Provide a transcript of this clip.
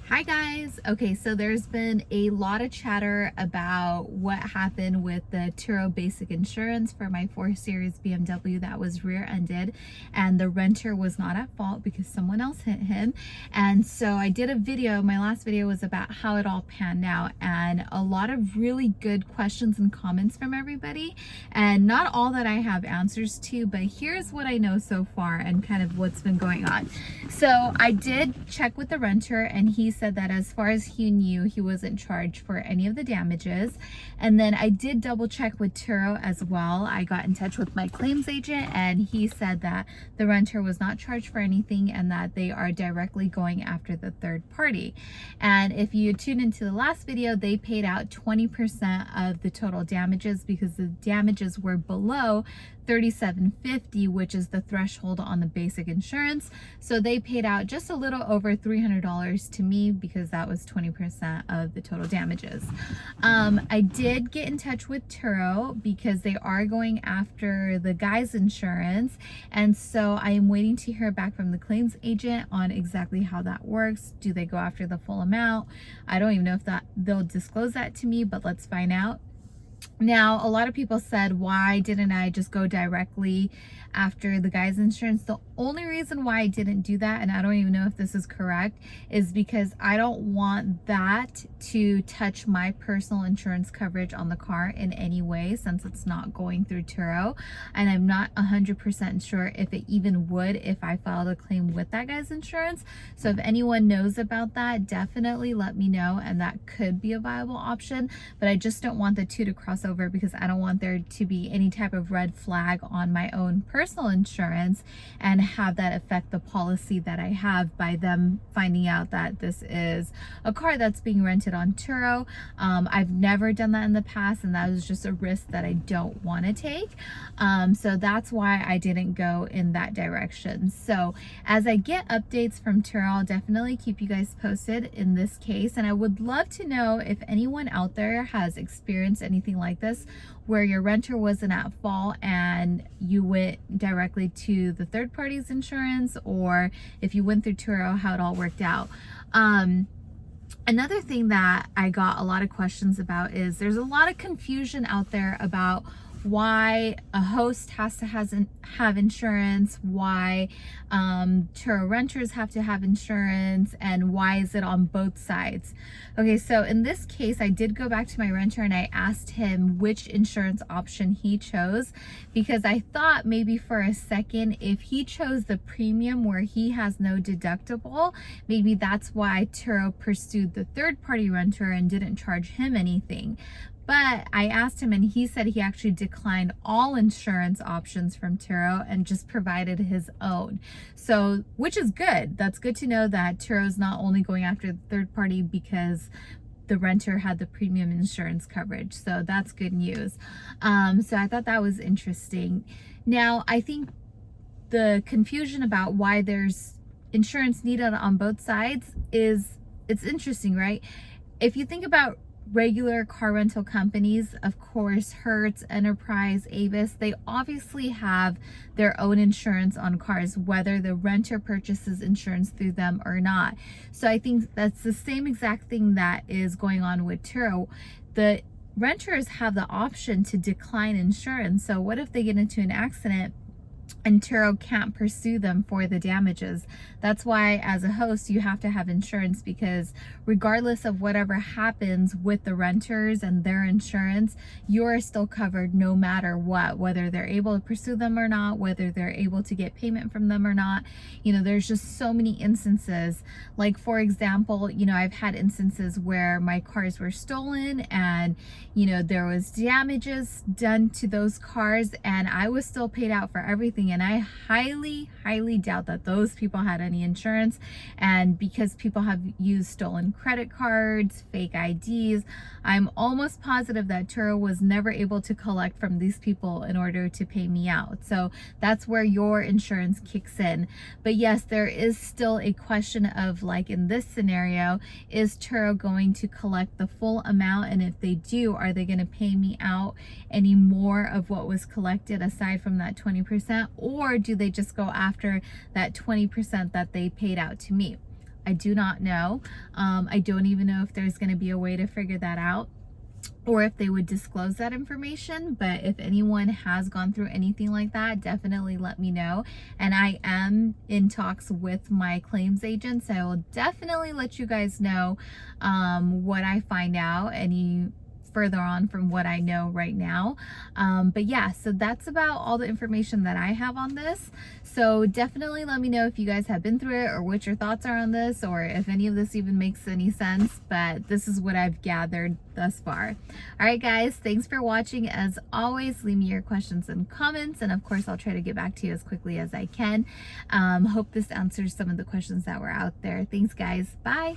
Hi guys. Okay, so there's been a lot of chatter about what happened with the Turo basic insurance for my 4 Series BMW that was rear-ended, and the renter was not at fault because someone else hit him. And so I did a video, my last video was about how it all panned out, and a lot of really good questions and comments from everybody, and not all that I have answers to, but here's what I know so far and kind of what's been going on. So I did check with the renter, and he said that as far as he knew, he wasn't charged for any of the damages. And then I did double check with Turo as well. I got in touch with my claims agent, and he said that the renter was not charged for anything and that they are directly going after the third party. And if you tune into the last video, they paid out 20% of the total damages because the damages were below $37.50, which is the threshold on the basic insurance. So they paid out just a little over $300 to me because that was 20% of the total damages. I did get in touch with Turo because they are going after the guy's insurance, and so I am waiting to hear back from the claims agent on exactly how that works. Do they go after the full amount? I don't even know if they'll disclose that to me, but let's find out. Now, a lot of people said, why didn't I just go directly after the guy's insurance? The only reason why I didn't do that, and I don't even know if this is correct, is because I don't want that to touch my personal insurance coverage on the car in any way, since it's not going through Turo. And I'm not 100% sure if it even would if I filed a claim with that guy's insurance. So if anyone knows about that, definitely let me know, and that could be a viable option. But I just don't want the two to cross over because I don't want there to be any type of red flag on my own personal insurance and have that affect the policy that I have by them finding out that this is a car that's being rented on Turo. I've never done that in the past, and that was just a risk that I don't want to take. So that's why I didn't go in that direction. So as I get updates from Turo, I'll definitely keep you guys posted in this case. And I would love to know if anyone out there has experienced anything like this, where your renter wasn't at fault and you went directly to the third party's insurance, or if you went through Turo, how it all worked out. Another thing that I got a lot of questions about is there's a lot of confusion out there about why a host has to have insurance, why Turo renters have to have insurance, and why is it on both sides. Okay, so in this case, I did go back to my renter and I asked him which insurance option he chose, because I thought maybe for a second if he chose the premium where he has no deductible, maybe that's why Turo pursued the third party renter and didn't charge him anything. But I asked him and he said he actually declined all insurance options from Turo and just provided his own. So, which is good. That's good to know that Turo is not only going after the third party because the renter had the premium insurance coverage. So that's good news. So I thought that was interesting. Now, I think the confusion about why there's insurance needed on both sides it's interesting, right? If you think about regular car rental companies, of course, Hertz, Enterprise, Avis, they obviously have their own insurance on cars, whether the renter purchases insurance through them or not. So I think that's the same exact thing that is going on with Turo. The renters have the option to decline insurance. So what if they get into an accident and Turo can't pursue them for the damages? That's why as a host you have to have insurance, because regardless of whatever happens with the renters and their insurance, you're still covered no matter what, whether they're able to pursue them or not, whether they're able to get payment from them or not. You know, there's just so many instances. Like, for example, you know, I've had instances where my cars were stolen and, you know, there was damages done to those cars and I was still paid out for everything. And I highly doubt that those people had any insurance. And because people have used stolen credit cards, fake IDs, I'm almost positive that Turo was never able to collect from these people in order to pay me out. So that's where your insurance kicks in. But yes, there is still a question of, like in this scenario, is Turo going to collect the full amount? And if they do, are they going to pay me out any more of what was collected aside from that 20%? Or do they just go after that 20% that they paid out to me? I do not know. I don't even know if there's going to be a way to figure that out, or if they would disclose that information. But if anyone has gone through anything like that, definitely let me know. And I am in talks with my claims agent, so I will definitely let you guys know what I find out, any further on from what I know right now. But yeah, so that's about all the information that I have on this. So definitely let me know if you guys have been through it, or what your thoughts are on this, or if any of this even makes any sense. But this is what I've gathered thus far. All right, guys, thanks for watching. As always, leave me your questions and comments, and of course I'll try to get back to you as quickly as I can. Hope this answers some of the questions that were out there. Thanks, guys. Bye.